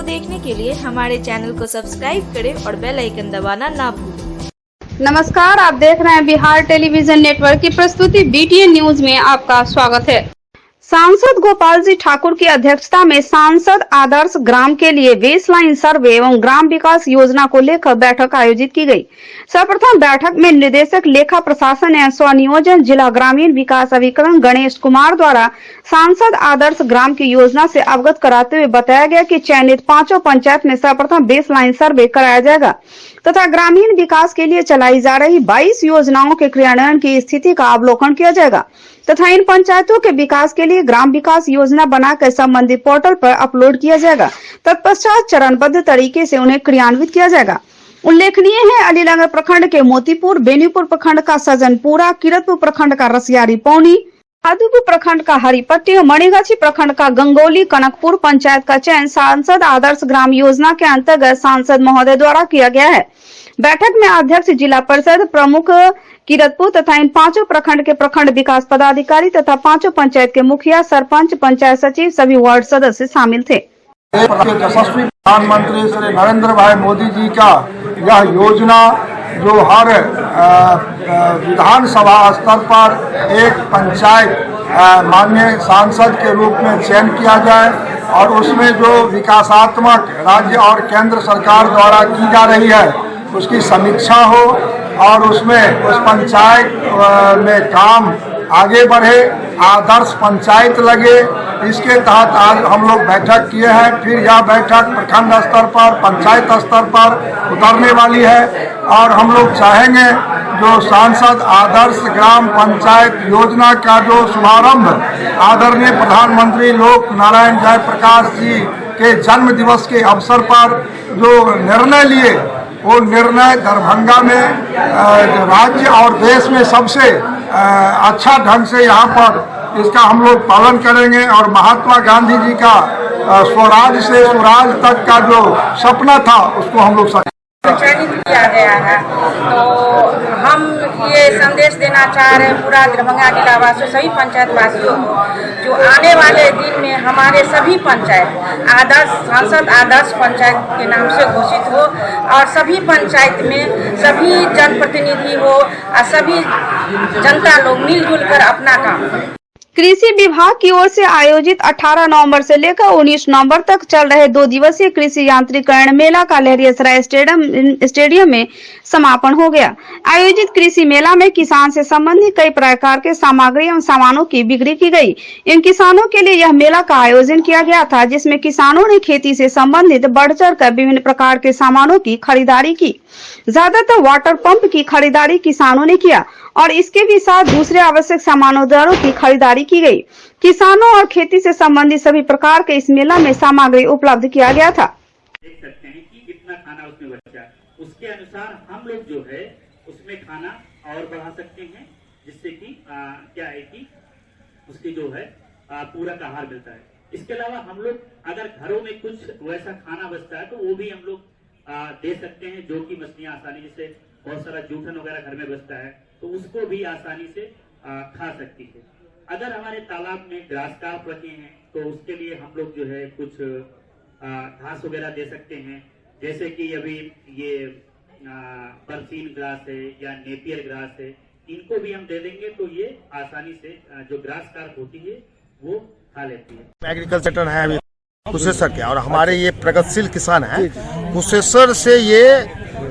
देखने के लिए हमारे चैनल को सब्सक्राइब करें और बेल आइकन दबाना ना भूलें। नमस्कार, आप देख रहे हैं बिहार टेलीविजन नेटवर्क की प्रस्तुति बीटीएन न्यूज में आपका स्वागत है। सांसद गोपाल जी ठाकुर की अध्यक्षता में सांसद आदर्श ग्राम के लिए बेसलाइन सर्वे एवं ग्राम विकास योजना को लेकर बैठक आयोजित की गई। सर्वप्रथम बैठक में निदेशक लेखा प्रशासन एवं स्वनियोजन जिला ग्रामीण विकास अभिकरण गणेश कुमार द्वारा सांसद आदर्श ग्राम की योजना से अवगत कराते हुए बताया गया कि चयनित 5 पंचायत में सर्वप्रथम बेसलाइन सर्वे कराया जाएगा तथा ग्रामीण विकास के लिए चलाई जा रही 22 योजनाओं के क्रियान्वयन की स्थिति का अवलोकन किया जाएगा तथा इन पंचायतों के विकास के लिए ग्राम विकास योजना बनाकर संबंधित पोर्टल पर अपलोड किया जाएगा। तत्पश्चात चरणबद्ध तरीके से उन्हें क्रियान्वित किया जाएगा। उल्लेखनीय है, अलीनगर प्रखंड के मोतीपुर, बेनीपुर प्रखंड का सजनपुरा, किरतपुर प्रखंड का रसियारी पौनी, आदुपुर प्रखंड का हरिपट्टी और मणिगाछी प्रखंड का गंगोली कनकपुर पंचायत का चयन सांसद आदर्श ग्राम योजना के अंतर्गत सांसद महोदय द्वारा किया गया है। बैठक में अध्यक्ष जिला परिषद प्रमुख किरतपुर तथा इन 5 प्रखंड के प्रखंड विकास पदाधिकारी तथा 5 पंचायत के मुखिया, सरपंच, पंचायत सचिव, सभी वार्ड सदस्य शामिल थे। यशस्वी प्रधानमंत्री श्री नरेंद्र भाई मोदी जी का यह योजना जो हर विधानसभा स्तर पर एक पंचायत माननीय सांसद के रूप में चयन किया जाए और उसमें जो विकासात्मक राज्य और केंद्र सरकार द्वारा की जा रही है उसकी समीक्षा हो और उसमें उस पंचायत में काम आगे बढ़े, आदर्श पंचायत लगे। इसके तहत आज हम लोग बैठक किए हैं। फिर यह बैठक प्रखंड स्तर पर, पंचायत स्तर पर उतरने वाली है और हम लोग चाहेंगे जो सांसद आदर्श ग्राम पंचायत योजना का जो शुभारंभ आदरणीय प्रधानमंत्री लोक नारायण जयप्रकाश जी के जन्म दिवस के अवसर पर जो निर्णय लिए वो निर्णय दरभंगा में राज्य और देश में सबसे अच्छा ढंग से यहाँ पर इसका हम लोग पालन करेंगे और महात्मा गांधी जी का स्वराज से स्वराज तक का जो सपना था उसको हम लोग चयनित किया गया है। तो हम ये संदेश देना चाह रहे हैं पूरा दरभंगा जिला वासियों, सभी पंचायत वासियों को, जो आने वाले दिन में हमारे सभी पंचायत आदर्श सांसद आदर्श पंचायत के नाम से घोषित हो और सभी पंचायत में सभी जनप्रतिनिधि हो और सभी जनता लोग मिलजुल कर अपना काम। कृषि विभाग की ओर से आयोजित 18 नवंबर से लेकर 19 नवंबर तक चल रहे 2 दिवसीय कृषि यांत्रिकरण मेला का लहरियासराय स्टेडियम में समापन हो गया। आयोजित कृषि मेला में किसान से संबंधित कई प्रकार के सामग्री एवं सामानों की बिक्री की गई। इन किसानों के लिए यह मेला का आयोजन किया गया था जिसमें किसानों ने खेती से संबंधित बढ़ चढ़ कर विभिन्न प्रकार के सामानों की खरीदारी की। ज्यादातर वाटर पंप की खरीदारी किसानों ने किया और इसके भी साथ दूसरे आवश्यक सामानों की खरीदारी की गई। किसानों और खेती से संबंधित सभी प्रकार के इस मेला में सामग्री उपलब्ध किया गया था। देख सकते हैं कि कितना खाना उसमें बचा, उसके अनुसार हम लोग जो है उसमें खाना और बढ़ा सकते हैं जिससे कि क्या है कि उसकी जो है पूरक आहार मिलता है। इसके अलावा हम लोग अगर घरों में कुछ वैसा खाना बचता है तो वो भी हम लोग दे सकते हैं, जो कि मछलियां आसानी से, बहुत सारा जूठन वगैरह घर में बचता है तो उसको भी आसानी से खा सकती है। अगर हमारे तालाब में ग्रास कार्प रखे हैं तो उसके लिए हम लोग जो है कुछ घास वगैरह दे सकते हैं, जैसे कि अभी ये बर्फीन ग्रास है या नेपियर ग्रास है, इनको भी हम दे देंगे तो ये आसानी से जो ग्रास कार्प होती है वो खा लेती है। एग्रीकल्चर है अभी कुशेश्वर के और हमारे ये प्रगतिशील किसान हैं, कुशेश्वर से ये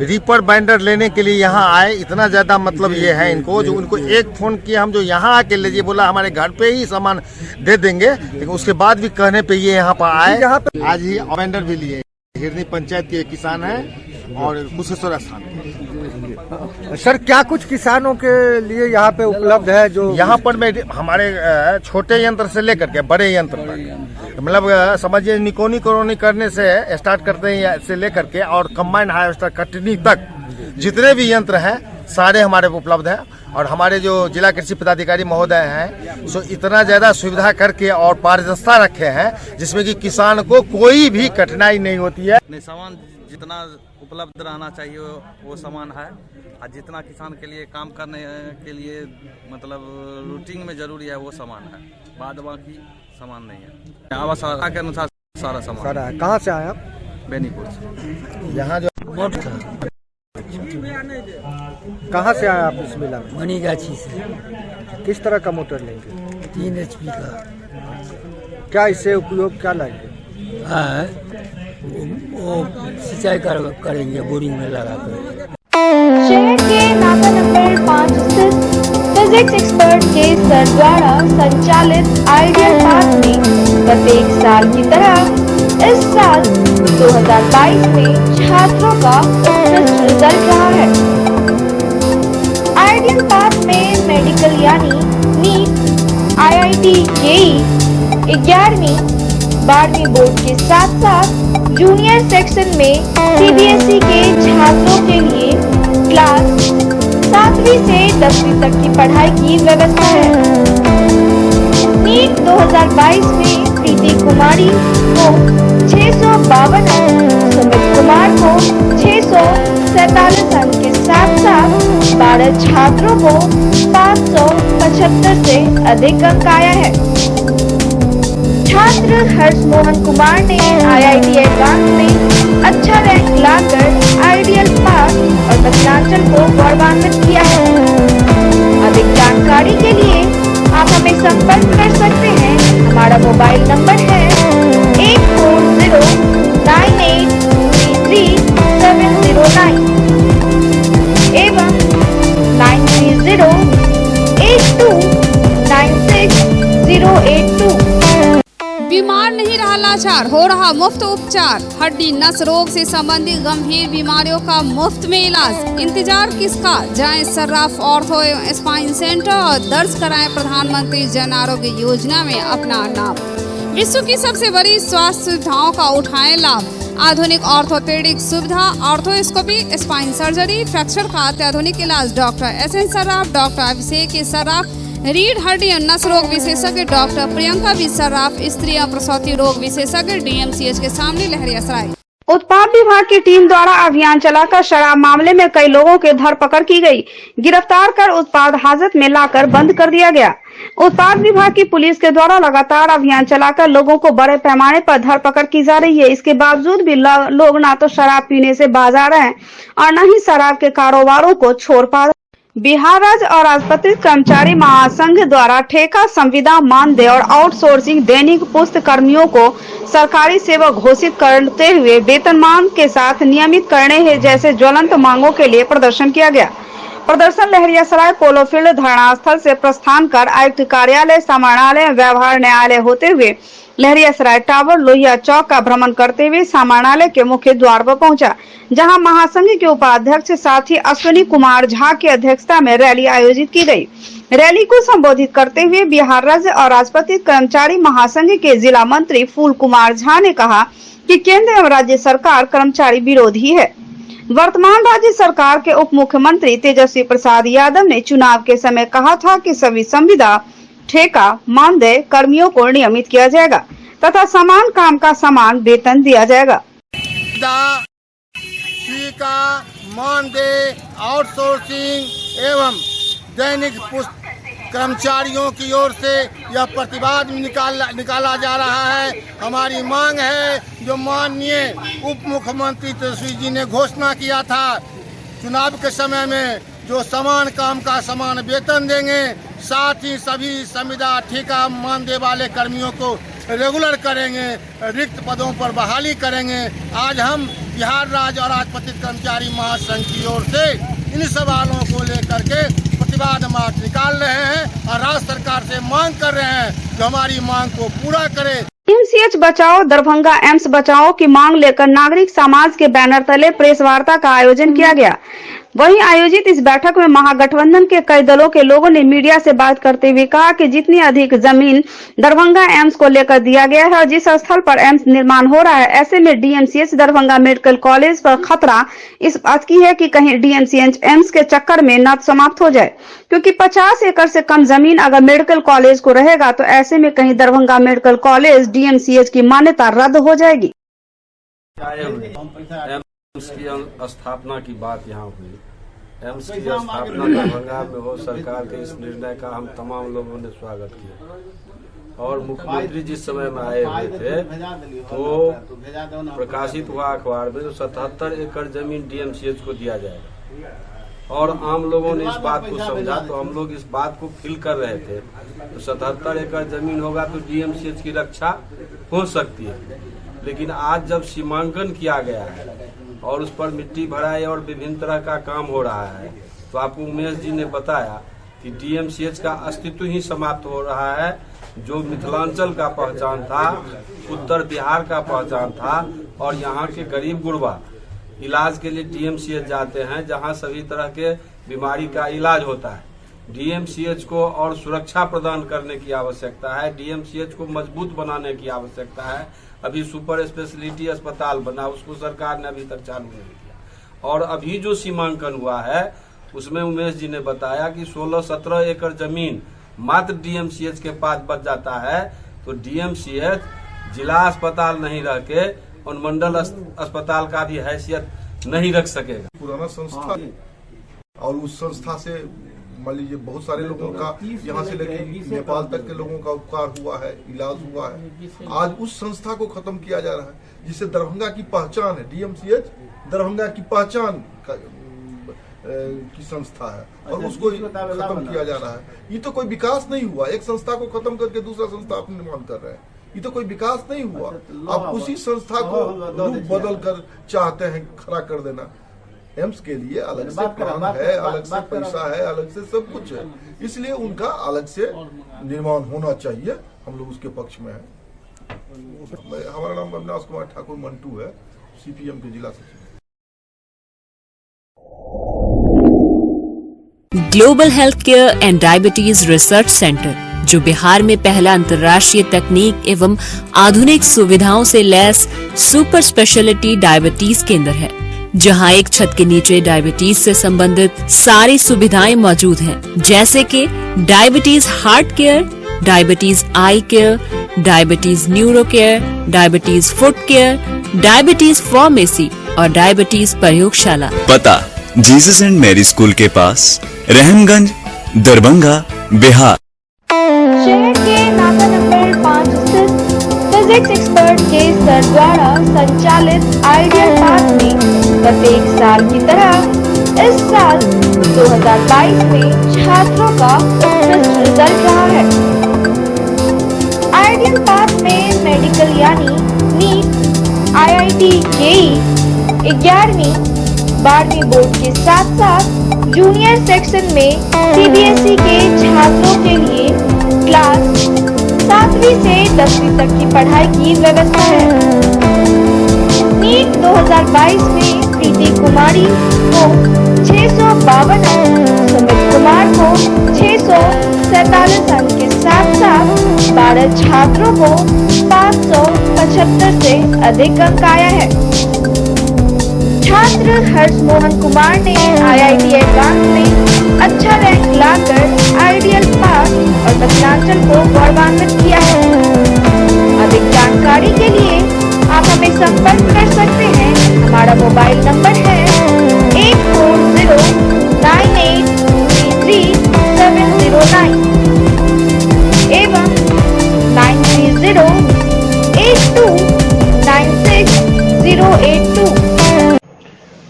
रीपर बाइंडर लेने के लिए यहाँ आए। इतना ज्यादा मतलब ये है इनको, जो उनको एक फोन किया हम जो यहाँ आके लीजिए, बोला हमारे घर पे ही सामान दे देंगे, लेकिन उसके बाद भी कहने पे ये यहाँ पर आए। आज ही बाइंडर भी लिए। हिरनी पंचायत के किसान हैं और कुशेश्वर स्थान। सर, क्या कुछ किसानों के लिए यहाँ पे उपलब्ध है? जो यहाँ पर में हमारे छोटे यंत्र से लेकर के बड़े यंत्र तक, मतलब समझिए निकोनी कोरोनी करने से स्टार्ट करते हैं से लेकर के और कंबाइन हार्वेस्टर कटनी तक जितने भी यंत्र हैं सारे हमारे उपलब्ध हैं। और हमारे जो जिला कृषि पदाधिकारी महोदय हैं सो इतना ज्यादा सुविधा करके और पारदर्शिता रखे हैं जिसमें कि किसान को कोई भी कठिनाई नहीं होती है। सामान जितना उपलब्ध रहना चाहिए वो सामान है और जितना किसान के लिए काम करने के लिए मतलब रूटीन में जरूरी है वो सामान है, बाद बाकी सामान नहीं है। आवश्यकता के अनुसार सारा सामान। कहाँ से आए आप? बेनीपुर से। यहाँ जो मोट था कहाँ से आए आप इस मेला में? मनीगाछी से किस तरह का मोटर लेंगे? 3 HP का क्या इससे उपयोग क्या लाएंगे? है। वो सिंचाई करेंगे बोरिंग में लगा कर। शहर के नाका नंबर 5 स्थित फिजिक्स एक्सपर्ट के सर द्वारा संचालित आइडियल पाथ में प्रत्येक साल की तरह इस साल 2022 में छात्रों का उत्कृष्ट रिजल्ट रहा है। आइडियल पाथ में मेडिकल यानी नीट, IIT, JEE, 11वीं 12वीं बोर्ड के साथ साथ जूनियर सेक्शन में CBSE के छात्रों के लिए क्लास 7वीं से 10वीं तक की पढ़ाई की व्यवस्था है। नीट 2022 में प्रीति कुमारी को 652 अंक, सुमित कुमार को 647 अंक के साथ साथ 12 छात्रों को 575 से अधिक अंक आया है। छात्र हर्ष मोहन कुमार ने IIT एडवांस में अच्छा रैंक लाकर आइडियल पास और दक्षिणांचल को गौरवान्वित किया है। अधिक जानकारी के लिए आप हमें संपर्क कर सकते हैं। हमारा मोबाइल नंबर है 8409833709 एवं 9308296082। बीमार नहीं रहा लाचार, हो रहा मुफ्त उपचार। हड्डी नस रोग से संबंधित गंभीर बीमारियों का मुफ्त में इलाज। इंतजार किसका, जाएं सर्राफ ऑर्थो एवं स्पाइन सेंटर और दर्ज कराएं प्रधानमंत्री जन आरोग्य योजना में अपना नाम। विश्व की सबसे बड़ी स्वास्थ्य सुविधाओं का उठाएं लाभ। आधुनिक ऑर्थोपेडिक सुविधा, ऑर्थोस्कोपी, स्पाइन सर्जरी, फ्रैक्चर का अत्याधुनिक इलाज। डॉक्टर SN सर्राफ, डॉक्टर अभिषेक सर्राफ, रीढ़ हड्डी और नस रोग विशेषज्ञ डॉक्टर प्रियंका बी सर्राफ, स्त्री और प्रसूति रोग विशेषज्ञ DMCH के सामने लहरियासराय। उत्पाद विभाग की टीम द्वारा अभियान चलाकर शराब मामले में कई लोगों की धरपकड़ की गई। गिरफ्तार कर उत्पाद हाजत में लाकर बंद कर दिया गया। उत्पाद विभाग की पुलिस के द्वारा लगातार अभियान चलाकर लोगों को बड़े पैमाने पर धरपकड़ की जा रही है। इसके बावजूद भी लोग न तो शराब पीने से बाज आ रहे हैं और न ही शराब के कारोबारों को छोड़ पा रहे। बिहार राज्य और राजपत्रित कर्मचारी महासंघ द्वारा ठेका, संविदा, मानदेय और आउटसोर्सिंग दैनिक पुस्त कर्मियों को सरकारी सेवा घोषित करते हुए वेतनमान के साथ नियमित करने हैं जैसे ज्वलंत मांगों के लिए प्रदर्शन किया गया। प्रदर्शन लहरियासराय पोलो फील्ड धरना स्थल से प्रस्थान कर आयुक्त कार्यालय, समाहरणालय, व्यवहार न्यायालय होते हुए लहरियासराय टावर, लोहिया चौक का भ्रमण करते हुए समाहरणालय के मुख्य द्वार पर पहुंचा, जहां महासंघ के उपाध्यक्ष साथी अश्विनी कुमार झा की अध्यक्षता में रैली आयोजित की गई। रैली को संबोधित करते हुए बिहार राज्य और राजपत्रित कर्मचारी महासंघ के जिला मंत्री फूल कुमार झा ने कहा कि केंद्र एवं राज्य सरकार कर्मचारी विरोधी है। वर्तमान राज्य सरकार के उप मुख्यमंत्री तेजस्वी प्रसाद यादव ने चुनाव के समय कहा था कि सभी संविदा, ठेका, मानदेय कर्मियों को नियमित किया जाएगा तथा समान काम का समान वेतन दिया जाएगा। ठेका, मानदेय, आउटसोर्सिंग एवं दैनिक पुस्त कर्मचारियों की ओर से यह प्रतिवाद निकाला जा रहा है। हमारी मांग है जो माननीय उप मुख्यमंत्री तेजस्वी जी ने घोषणा किया था चुनाव के समय में, जो समान काम का समान वेतन देंगे, साथ ही सभी संविदा, ठेका, मानदेय वाले कर्मियों को रेगुलर करेंगे, रिक्त पदों पर बहाली करेंगे। आज हम बिहार राज्य और राजपत्रित कर्मचारी महासंघ की ओर से इन सवालों को लेकर के प्रतिवाद मार्च निकाल रहे हैं और राज्य सरकार से मांग कर रहे हैं जो हमारी मांग को पूरा करे। DMCH बचाओ, दरभंगा एम्स बचाओ की मांग लेकर नागरिक समाज के बैनर तले प्रेस वार्ता का आयोजन किया गया। वहीं आयोजित इस बैठक में महागठबंधन के कई दलों के लोगों ने मीडिया से बात करते हुए कहा कि जितनी अधिक जमीन दरभंगा एम्स को लेकर दिया गया है और जिस स्थल पर एम्स निर्माण हो रहा है, ऐसे में DMCH दरभंगा मेडिकल कॉलेज पर खतरा इस बात की है कि कहीं DMCH एम्स के चक्कर में न समाप्त हो जाए, क्योंकि 50 एकड़ से कम जमीन अगर मेडिकल कॉलेज को रहेगा तो ऐसे में कहीं दरभंगा मेडिकल कॉलेज DMCH की मान्यता रद्द हो जाएगी। एम्स की स्थापना की बात यहाँ हुई। एम्स की स्थापना दरभंगा में हो, सरकार के इस निर्णय का हम तमाम लोगों ने स्वागत किया। और मुख्यमंत्री जिस समय में आए हुए थे तो प्रकाशित हुआ अखबार में तो 77 एकड़ जमीन डीएमसीएच को दिया जाएगा, और आम लोगों ने इस बात को समझा तो हम लोग इस बात को फील कर रहे थे। तो 77 एकड़ जमीन होगा तो डीएमसीएच की रक्षा हो सकती है, लेकिन आज जब सीमांकन किया गया है और उस पर मिट्टी भराई और विभिन्न तरह का काम हो रहा है, तो आपको उमेश जी ने बताया कि डीएमसीएच का अस्तित्व ही समाप्त हो रहा है। जो मिथिलांचल का पहचान था, उत्तर बिहार का पहचान था, और यहाँ के गरीब गुरबा इलाज के लिए डीएमसीएच जाते हैं, जहाँ सभी तरह के बीमारी का इलाज होता है। डीएमसीएच को और सुरक्षा प्रदान करने की आवश्यकता है, डीएमसीएच को मजबूत बनाने की आवश्यकता है। अभी सुपर स्पेशलिटी अस्पताल बना, उसको सरकार ने अभी तक चालू नहीं किया, और अभी जो सीमांकन हुआ है उसमें उमेश जी ने बताया कि 16-17 एकड़ जमीन मात्र डीएमसीएच के पास बच जाता है, तो डीएमसीएच जिला अस्पताल नहीं रह के अनुमंडल अस्पताल का भी हैसियत नहीं रख सकेगा। पुराना संस्था और उस संस्था से मान लीजिए बहुत सारे लोगों का यहाँ से लेकर नेपाल तक के लोगों का उपकार हुआ है, इलाज हुआ है। आज उस संस्था को खत्म किया जा रहा है, जिससे दरभंगा की पहचान है। डीएमसीएच दरभंगा की पहचान की संस्था है, और उसको खत्म किया जा रहा है। ये तो कोई विकास नहीं हुआ। एक संस्था को खत्म करके दूसरा संस्था आप निर्माण कर रहे हैं, ये तो कोई विकास नहीं हुआ। आप उसी संस्था को रूप बदल कर चाहते हैं खड़ा कर देना। एम्स के लिए अलग से प्लान है, अलग से पैसा है, अलग से सब कुछ है, इसलिए उनका अलग से निर्माण होना चाहिए। हम लोग उसके पक्ष में हैं। हमारा नाम अविनाश कुमार ठाकुर मंटू है, सीपीएम के जिला सचिव। Global health care and diabetes research centre, जो बिहार में पहला अंतर्राष्ट्रीय तकनीक एवं आधुनिक सुविधाओं से लैस सुपर स्पेशलिटी डायबिटीज केंद्र है, जहां एक छत के नीचे डायबिटीज से संबंधित सारी सुविधाएं मौजूद हैं, जैसे कि diabetes heart care, diabetes eye care, diabetes neuro care, diabetes foot care, diabetes pharmacy और डायबिटीज प्रयोगशाला। पता जीसस एंड मैरी स्कूल के पास, रहमगंज, दरभंगा, बिहार। शहर के नाका नंबर 5 स्थित फिजिक्स एक्सपर्ट के सर द्वारा संचालित आइडियल पाथ में प्रत्येक साल की तरह इस साल 2022 में छात्रों का उत्कृष्ट रिजल्ट रहा है। आइडियल पाथ में मेडिकल यानी नीट, आईआईटी, जेईई, 11वीं 12वीं बोर्ड के साथ साथ जूनियर सेक्शन में सीबीएसई के छात्रों के लिए क्लास 7वीं से 10वीं तक की पढ़ाई की व्यवस्था है। नीट 2022 में प्रीति कुमारी को 652 अंक, सुमित कुमार को 647 अंक के साथ साथ 12 छात्रों को 575 से अधिक अंक आया है। छात्र हर्ष मोहन कुमार ने आईआईटी एडवांस में अच्छा रैंक लाकर आइडियल पास और मिथिलांचल को गौरवान्वित किया है। अधिक जानकारी के लिए आप हमें संपर्क कर सकते हैं। हमारा मोबाइल नंबर है 8409833709 एवं 9308296082।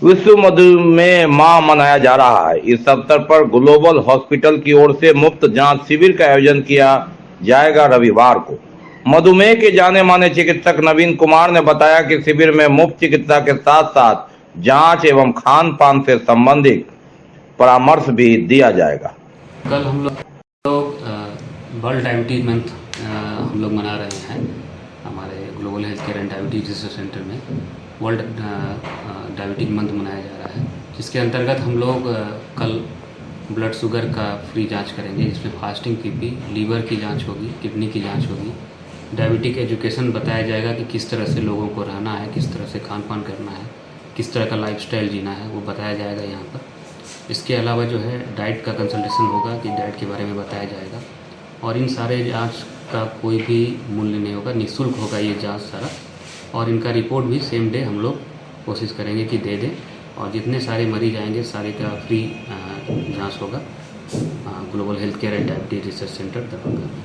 विश्व मधुमेह माह मनाया जा रहा है। इस अवसर पर ग्लोबल हॉस्पिटल की ओर से मुफ्त जांच शिविर का आयोजन किया जाएगा रविवार को। मधुमेह के जाने माने चिकित्सक नवीन कुमार ने बताया कि शिविर में मुफ्त चिकित्सा के साथ साथ जांच एवं खान पान से संबंधित परामर्श भी दिया जाएगा। कल हम लोग वर्ल्ड डायबिटीज मंथ हम लोग मना रहे हैं हमारे global health care and diabetes research centre में। वर्ल्ड डायबिटीज मंथ मनाया जा रहा है, जिसके अंतर्गत हम लोग कल ब्लड शुगर का फ्री जांच करेंगे, जिसमें फास्टिंग की लीवर की जांच होगी, किडनी की जांच होगी, डायबिटिक एजुकेशन बताया जाएगा कि किस तरह से लोगों को रहना है, किस तरह से खान पान करना है, किस तरह का लाइफस्टाइल जीना है, वो बताया जाएगा यहाँ पर। इसके अलावा जो है डाइट का कंसल्टेशन होगा कि डाइट के बारे में बताया जाएगा, और इन सारे जांच का कोई भी मूल्य नहीं होगा, निःशुल्क होगा ये जांच सारा, और इनका रिपोर्ट भी सेम डे हम लोग कोशिश करेंगे कि दे दें, और जितने सारे मरीज आएंगे सारे का फ्री जांच होगा global health care and diabetes research centre Darbhanga में।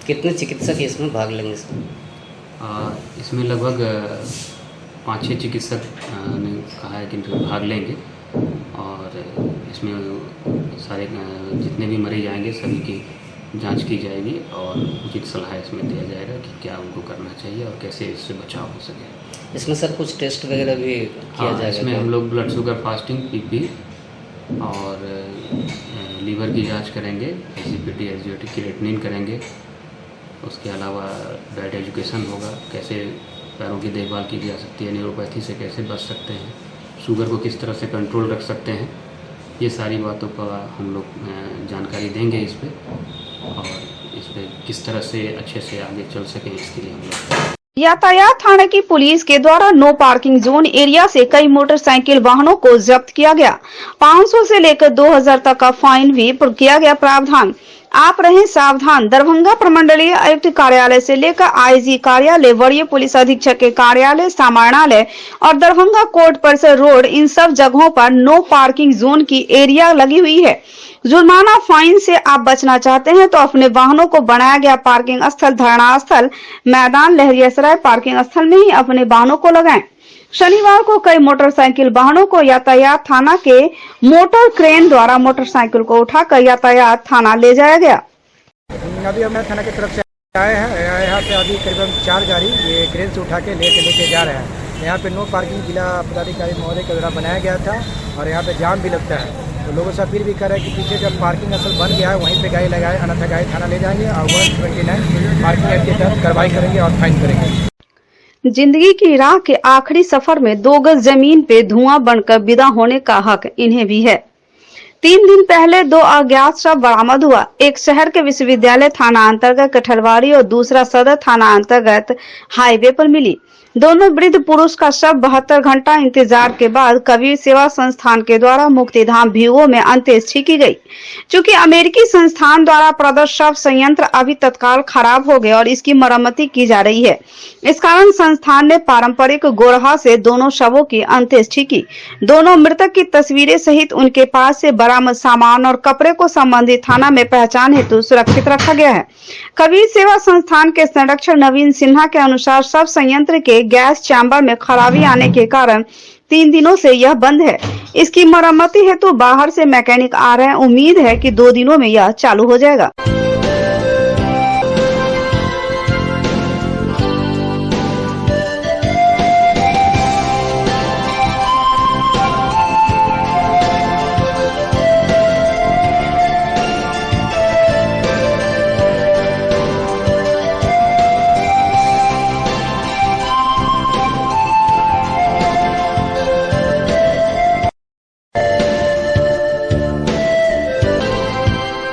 कितने चिकित्सक इसमें भाग लेंगे सर? इसमें लगभग 5-6 चिकित्सक ने कहा है कि भाग लेंगे और इसमें सारे जितने भी मरीज आएंगे सभी की जांच की जाएगी और उचित सलाह इसमें दिया जाएगा कि क्या उनको करना चाहिए और कैसे इससे बचाव हो सके। इसमें सर कुछ टेस्ट वगैरह भी किया जाएगा? इसमें हम लोग ब्लड शुगर फास्टिंग, पीपी और लीवर की जांच करेंगे, एसिपिटी, एसजीओटी, क्रिएटिनिन करेंगे। उसके अलावा डाइट एजुकेशन होगा, कैसे पैरों की देखभाल की जा सकती है, न्यूरोपैथी से कैसे बच सकते हैं, शुगर को किस तरह से कंट्रोल रख सकते हैं, ये सारी बातों पर हम लोग जानकारी देंगे इस पर और इस पर किस तरह से अच्छे से आगे चल सकें इसके लिए हम लोग। यातायात थाने की पुलिस के द्वारा नो पार्किंग जोन एरिया से कई मोटरसाइकिल वाहनों को जब्त किया गया। 500 से लेकर 2000 तक का फाइन भी किया गया प्रावधान। आप रहें सावधान। दरभंगा प्रमंडलीय आयुक्त कार्यालय से लेकर आईजी कार्यालय, वरीय पुलिस अधीक्षक के कार्यालय, समाहरणालय और दरभंगा कोर्ट परिसर रोड, इन सब जगहों पर नो पार्किंग जोन की एरिया लगी हुई है। जुर्माना फाइन से आप बचना चाहते हैं तो अपने वाहनों को बनाया गया पार्किंग स्थल, धरना स्थल, मैदान, लहरियासराय पार्किंग स्थल में ही अपने वाहनों को लगाएं। शनिवार को कई मोटरसाइकिल वाहनों को यातायात थाना के मोटर क्रेन द्वारा मोटरसाइकिल को उठाकर यातायात थाना ले जाया गया। अभी हम थाना की तरफ से आए हैं। यहाँ पे अभी करीबन 4 गाड़ी ये क्रेन से उठा के लेके जा रहे हैं। यहाँ पे नो पार्किंग जिला पदाधिकारी महोदय के द्वारा बनाया गया था और यहाँ पे जाम भी लगता है। तो लोगों से अपील भी कर रहे हैं कि पीछे जब पार्किंग स्थल बन गया है वहीं पे गाड़ी लगाए, अन्यथा गाड़ी थाना ले जाएंगे और 129 पार्किंग एक्ट के तहत कार्रवाई करेंगे और फाइन करेंगे। जिंदगी की राह के आखिरी सफर में 2 गज जमीन पे धुआं बनकर विदा होने का हक इन्हें भी है। 3 दिन पहले 2 अज्ञात शव बरामद हुआ। एक शहर के विश्वविद्यालय थाना अंतर्गत कठलवाड़ी और दूसरा सदर थाना अंतर्गत हाईवे पर मिली। दोनों वृद्ध पुरुष का शव 72 घंटा इंतजार के बाद कबीर सेवा संस्थान के द्वारा मुक्तिधाम भिगो में अंत्येष्टि की गई। चूंकि अमेरिकी संस्थान द्वारा प्रदत्त शव संयंत्र अभी तत्काल खराब हो गए और इसकी मरम्मती की जा रही है, इस कारण संस्थान ने पारंपरिक गोरहा से दोनों शवों की अंत्येष्टि की। दोनों मृतक की तस्वीरें सहित उनके पास से बरामद सामान और कपड़े को संबंधित थाना में पहचान हेतु सुरक्षित रखा गया है। कबीर सेवा संस्थान के संरक्षक नवीन सिन्हा के अनुसार शव संयंत्र के गैस चैम्बर में खराबी आने के कारण 3 दिनों से यह बंद है। इसकी मरम्मती हेतु बाहर से मैकेनिक आ रहे हैं। उम्मीद है कि 2 दिनों में यह चालू हो जाएगा।